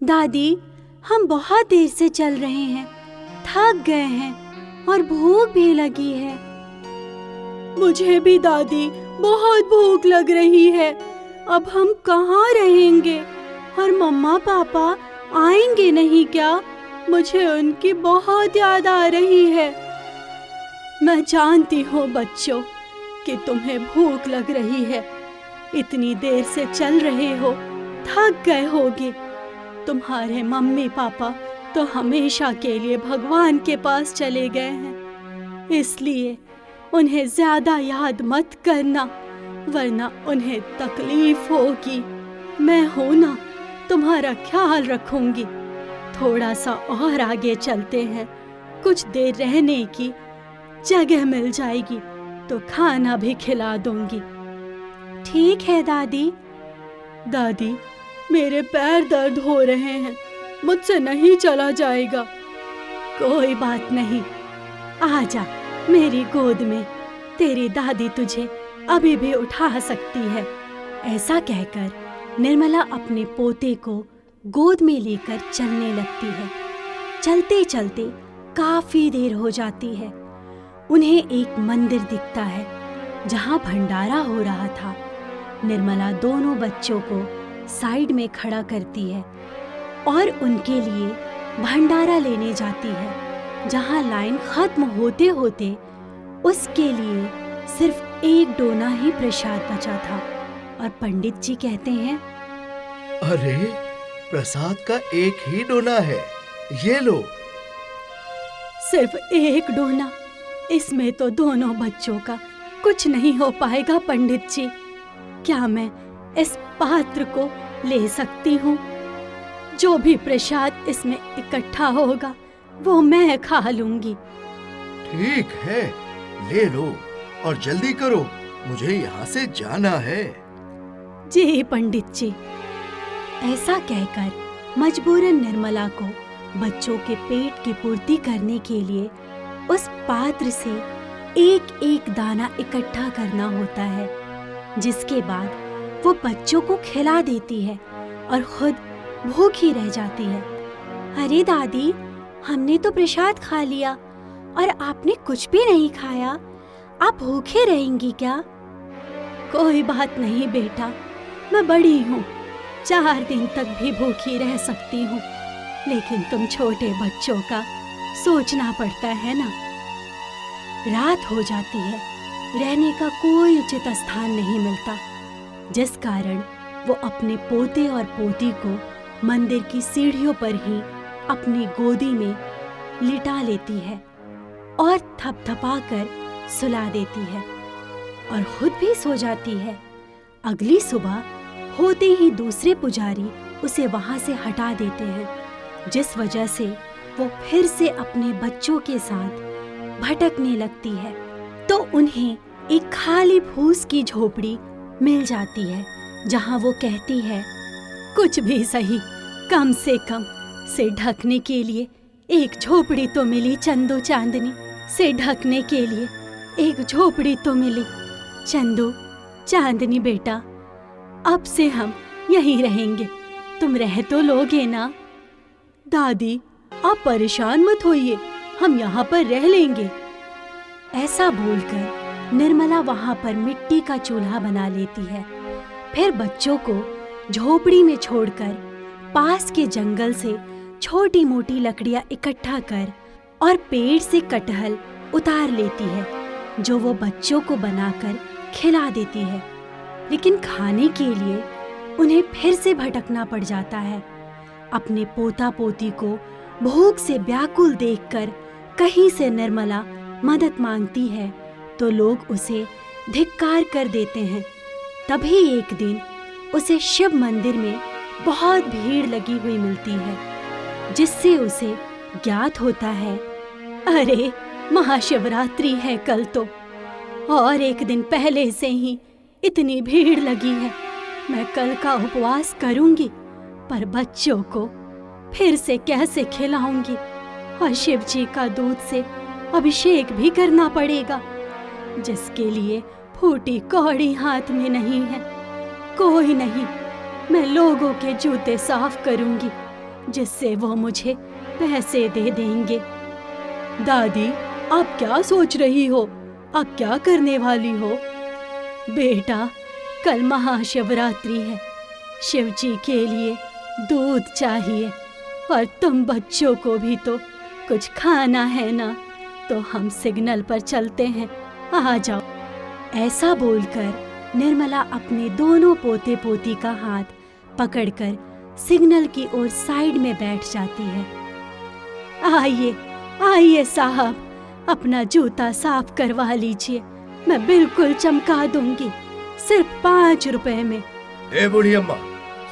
दादी, हम बहुत देर से चल रहे हैं, थक गए हैं और भूख भी लगी है। मुझे भी दादी, बहुत भूख लग रही है। अब हम कहाँ रहेंगे और मम्मा पापा आएंगे नहीं क्या? मुझे उनकी बहुत याद आ रही है। मैं जानती हूँ बच्चों कि तुम्हें भूख लग रही है। इतनी देर से चल रहे हो, थक गए होगे। तुम्हारे मम्मी पापा तो हमेशा के लिए भगवान के पास चले गए हैं, इसलिए उन्हें ज्यादा याद मत करना, वरना उन्हें तकलीफ होगी। मैं हूं ना, तुम्हारा ख्याल रखूंगी। थोड़ा सा और आगे चलते हैं, कुछ देर रहने की जगह मिल जाएगी तो खाना भी खिला दूंगी। ठीक है दादी। दादी, मेरे पैर दर्द हो रहे हैं, मुझसे नहीं चला जाएगा। कोई बात नहीं, आजा मेरी गोद में, तेरी दादी तुझे अभी भी उठा सकती है। ऐसा कहकर निर्मला अपने पोते को गोद में लेकर चलने लगती है। चलते चलते काफी देर हो जाती है। उन्हें एक मंदिर दिखता है जहाँ भंडारा हो रहा था। निर्मला दोनों बच्चों को साइड में खड़ा करती है और उनके लिए भंडारा लेने जाती है। जहाँ लाइन खत्म होते होते उसके लिए सिर्फ एक डोना ही प्रसाद बचा था और पंडित जी कहते हैं, अरे, प्रसाद का एक ही डोना है, ये लो। सिर्फ एक डोना? इसमें तो दोनों बच्चों का कुछ नहीं हो पाएगा पंडित जी। क्या मैं इस पात्र को ले सकती हूँ? जो भी प्रसाद इसमें इकट्ठा होगा वो मैं खा लूंगी। ठीक है, ले लो और जल्दी करो, मुझे यहाँ से जाना है। जी पंडित जी। ऐसा कहकर मजबूरन निर्मला को बच्चों के पेट की पूर्ति करने के लिए उस पात्र से एक एक दाना इकट्ठा करना होता है, जिसके बाद वो बच्चों को खिला देती है और खुद भूखी रह जाती है। अरे दादी, हमने तो प्रसाद खा लिया और आपने कुछ भी नहीं खाया। आप भूखे रहेंगी क्या? कोई बात नहीं बेटा, मैं बड़ी हूँ, 4 दिन तक भी भूखी रह सकती हूँ। लेकिन तुम छोटे बच्चों का सोचना पड़ता है ना। रात हो जाती है, रहने का कोई उचित स्थान नहीं मिलता, जिस कारण वो अपने पोते और पोती को मंदिर की सीढ़ियों पर ही अपनी गोदी में लिटा लेती है और थपथपा कर सुला देती है और खुद भी सो जाती है। अगली सुबह होते ही दूसरे पुजारी उसे वहां से हटा देते हैं, जिस वजह से वो फिर से अपने बच्चों के साथ भटकने लगती है। तो उन्हें एक खाली फूस की झोपड़ी मिल जाती है, जहां वो कहती है, कुछ भी सही, कम से कम से ढकने के लिए एक झोपड़ी तो मिली। चंदू चांदनी से ढकने के लिए एक झोपड़ी तो मिली। चंदू चांदनी बेटा, अब से हम यहीं रहेंगे, तुम रह तो लोगे ना? दादी, आप परेशान मत होइए, हम यहाँ पर रह लेंगे। ऐसा बोलकर निर्मला वहाँ पर मिट्टी का चूल्हा बना लेती है। फिर बच्चों को झोपड़ी में छोड़कर पास के जंगल से छोटी मोटी लकड़ियाँ इकट्ठा कर और पेड़ से कटहल उतार लेती है, जो वो बच्चों को बनाकर खिला देती है। लेकिन खाने के लिए उन्हें फिर से भटकना पड़ जाता है। अपने पोता पोती को भूख से व्याकुल देखकर कहीं से निर्मला मदद मांगती है तो लोग उसे धिक्कार कर देते हैं। तभी एक दिन उसे शिव मंदिर में बहुत भीड़ लगी हुई मिलती है, जिससे उसे ज्ञात होता है, अरे महाशिवरात्रि है कल तो, और एक दिन पहले से ही इतनी भीड़ लगी है। मैं कल का उपवास करूंगी, पर बच्चों को फिर से कैसे खिलाऊंगी? और शिव जी का दूध से अभिषेक भी करना पड़ेगा, जिसके लिए फूटी कौड़ी हाथ में नहीं है। कोई नहीं, मैं लोगों के जूते साफ करूंगी जिससे वो मुझे पैसे दे देंगे। दादी, आप क्या सोच रही हो? आप क्या करने वाली हो? बेटा, कल महाशिवरात्रि है। शिव जी के लिए दूध चाहिए और तुम बच्चों को भी तो कुछ खाना है ना, तो हम सिग्नल पर चलते हैं, आ जाओ। ऐसा बोलकर निर्मला अपने दोनों पोते पोती का हाथ पकड़कर सिग्नल की ओर साइड में बैठ जाती है। आइए आइए साहब, अपना जूता साफ करवा लीजिए, मैं बिल्कुल चमका दूंगी, सिर्फ 5 रुपए में। ए बूढ़ी अम्मा,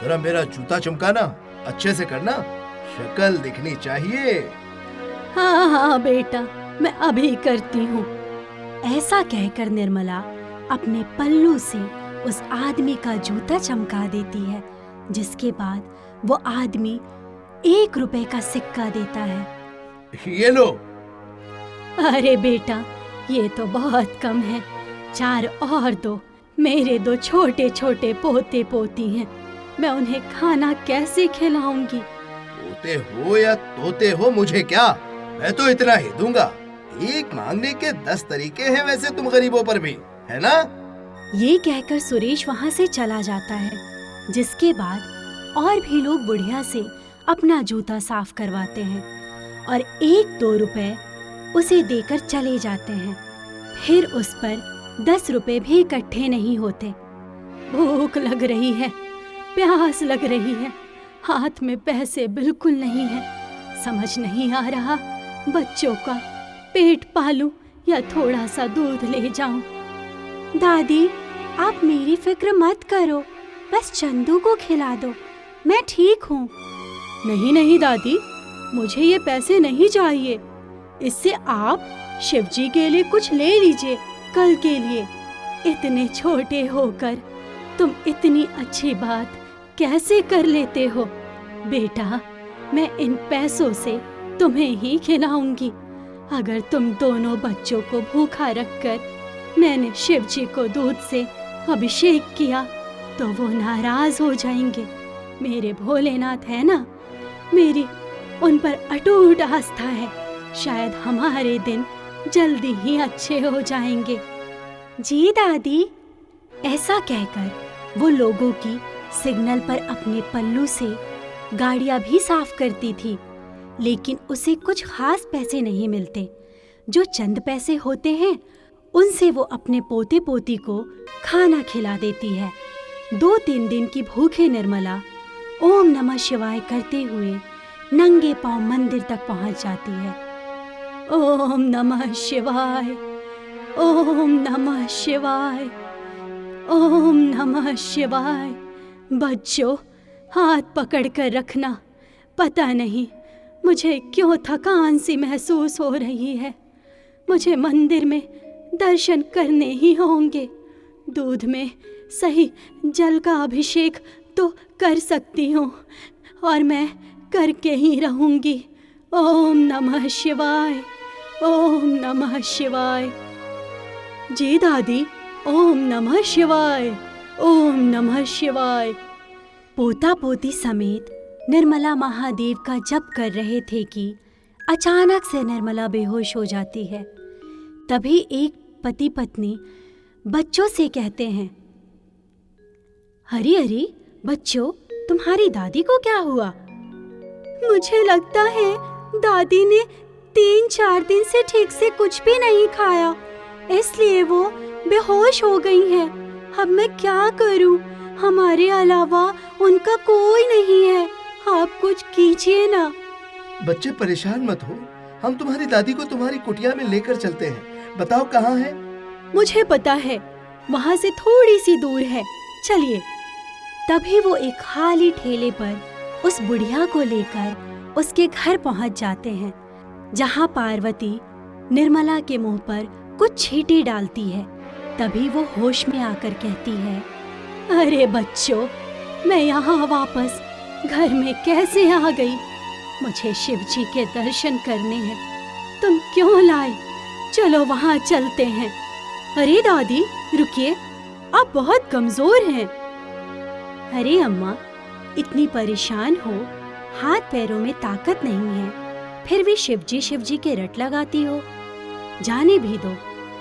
जरा मेरा जूता चमकाना अच्छे से करना, शक्ल दिखनी चाहिए। हाँ हाँ बेटा, मैं अभी करती हूँ। ऐसा कहकर निर्मला अपने पल्लू से उस आदमी का जूता चमका देती है, जिसके बाद वो आदमी 1 रुपए का सिक्का देता है। ये लो। अरे बेटा, ये तो बहुत कम है, 4 और दो। मेरे 2 छोटे छोटे पोते पोती हैं, मैं उन्हें खाना कैसे खिलाऊंगी? पोते हो या तोते हो, मुझे क्या, मैं तो इतना ही दूंगा। भीख मांगने के 10 तरीके हैं वैसे तुम गरीबों पर भी, है ना? ये कहकर सुरेश वहाँ से चला जाता है, जिसके बाद और भी लोग बुढ़िया से अपना जूता साफ करवाते हैं और 1-2 रुपए उसे देकर चले जाते हैं। फिर उस पर 10 रुपए भी इकट्ठे नहीं होते। भूख लग रही है, प्यास लग रही है, हाथ में पैसे बिल्कुल नहीं है। समझ नहीं आ रहा बच्चों का पेट पालूं या थोड़ा सा दूध ले जाऊं। दादी, आप मेरी फिक्र मत करो, बस चंदू को खिला दो, मैं ठीक हूँ। नहीं नहीं दादी, मुझे ये पैसे नहीं चाहिए, इससे आप शिवजी के लिए कुछ ले लीजिए कल के लिए। इतने छोटे होकर तुम इतनी अच्छी बात कैसे कर लेते हो? बेटा, मैं इन पैसों से तुम्हें ही खिलाऊंगी। अगर तुम दोनों बच्चों को भूखा रखकर मैंने शिवजी को दूध से अभिषेक किया तो वो नाराज हो जाएंगे। मेरे भोलेनाथ है ना, मेरी उन पर अटूट आस्था है, शायद हमारे दिन जल्दी ही अच्छे हो जाएंगे। जी दादी। ऐसा कहकर वो लोगों की सिग्नल पर अपने पल्लू से गाड़ियां भी साफ करती थी, लेकिन उसे कुछ खास पैसे नहीं मिलते। जो चंद पैसे होते हैं उनसे वो अपने पोते पोती को खाना खिला देती है। 2-3 दिन की भूखे निर्मला ओम नमः शिवाय करते हुए नंगे पांव मंदिर तक पहुंच जाती है। ओम नमः शिवाय, ओम नमः शिवाय, ओम नमः शिवाय। बच्चों, हाथ पकड़ कर रखना, पता नहीं मुझे क्यों थकान सी महसूस हो रही है। मुझे मंदिर में दर्शन करने ही होंगे। दूध में सही जल का अभिषेक तो कर सकती हूँ और मैं करके ही रहूँगी। ओम नमः शिवाय, ओम नमः शिवाय। जी दादी, ओम नमः शिवाय, ओम नमः शिवाय। पोता पोती समेत निर्मला महादेव का जप कर रहे थे कि अचानक से निर्मला बेहोश हो जाती है। तभी एक पति पत्नी बच्चों से कहते हैं, हरी हरी बच्चों, तुम्हारी दादी को क्या हुआ? मुझे लगता है दादी ने 3-4 दिन से ठीक से कुछ भी नहीं खाया, इसलिए वो बेहोश हो गई हैं। अब मैं क्या करूं? हमारे अलावा उनका कोई नहीं है, आप कुछ कीजिए ना। बच्चे परेशान मत हो, हम तुम्हारी दादी को तुम्हारी कुटिया में लेकर चलते हैं। बताओ कहाँ है? मुझे पता है, वहाँ से थोड़ी सी दूर है, चलिए। तभी वो एक खाली ठेले पर उस बुढ़िया को लेकर उसके घर पहुँच जाते हैं, जहाँ पार्वती निर्मला के मुंह पर कुछ छींटे डालती है। तभी वो होश में आकर कहती है, अरे बच्चों, मैं यहाँ वापस घर में कैसे आ गई? मुझे शिवजी के दर्शन करने हैं, तुम क्यों लाए? चलो वहाँ चलते हैं। अरे दादी रुकिए, आप बहुत कमजोर हैं। अरे अम्मा, इतनी परेशान हो, हाथ पैरों में ताकत नहीं है, फिर भी शिवजी के रट लगाती हो। जाने भी दो,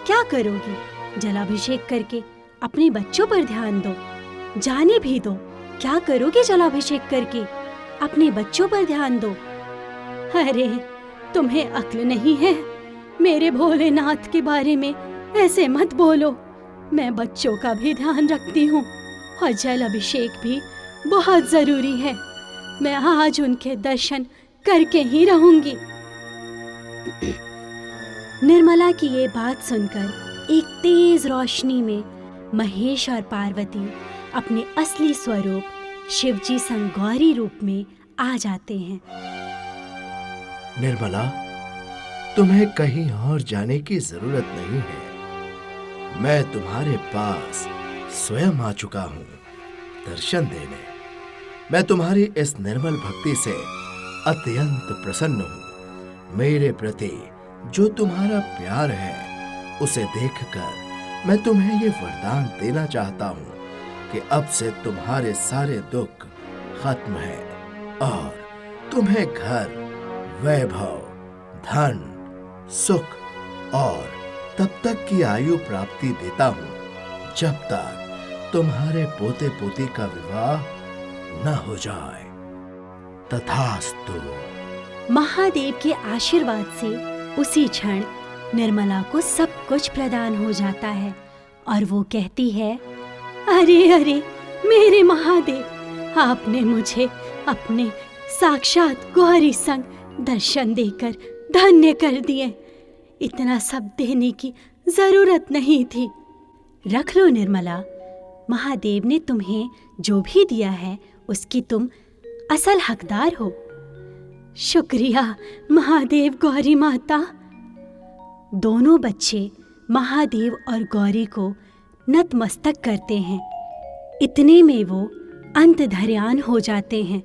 क्या करोगी जलाभिषेक करके? अपने बच्चों पर ध्यान दो। जाने भी दो, क्या करोगे जलाभिषेक करके? अपने बच्चों पर ध्यान दो। अरे तुम्हें अक्ल नहीं है? मेरे भोलेनाथ के बारे में ऐसे मत बोलो। मैं बच्चों का भी ध्यान रखती हूँ और जल अभिषेक भी बहुत जरूरी है। मैं आज उनके दर्शन करके ही रहूंगी। निर्मला की ये बात सुनकर एक तेज रोशनी में महेश और पार्वती अपने असली स्वरूप शिवजी संग गौरी रूप में आ जाते हैं। निर्मला, तुम्हें कहीं और जाने की जरूरत नहीं है। मैं तुम्हारे पास स्वयं आ चुका हूँ दर्शन देने। मैं तुम्हारी इस निर्मल भक्ति से अत्यंत प्रसन्न हूँ। मेरे प्रति जो तुम्हारा प्यार है उसे देखकर मैं तुम्हें ये वरदान देना चाहता हूँ कि अब से तुम्हारे सारे दुख खत्म है और तुम्हें घर, वैभव, धन, सुख और तब तक की आयु प्राप्ति देता हूँ जब तक तुम्हारे पोते पोती का विवाह न हो जाए। तथास्तु। महादेव के आशीर्वाद से उसी क्षण निर्मला को सब कुछ प्रदान हो जाता है और वो कहती है, अरे अरे मेरे महादेव, आपने मुझे अपने साक्षात गौरी संग दर्शन देकर धन्य कर दिए। इतना सब देने की जरूरत नहीं थी। रख लो निर्मला, महादेव ने तुम्हें जो भी दिया है उसकी तुम असल हकदार हो। शुक्रिया महादेव, गौरी माता। दोनों बच्चे महादेव और गौरी को नतमस्तक करते हैं। इतने में वो अंतर्ध्यान हो जाते हैं,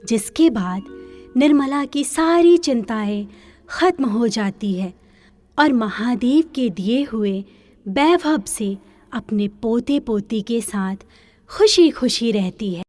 जिसके बाद निर्मला की सारी चिंताएं खत्म हो जाती है और महादेव के दिए हुए वैभव से अपने पोते पोती के साथ खुशी खुशी रहती है।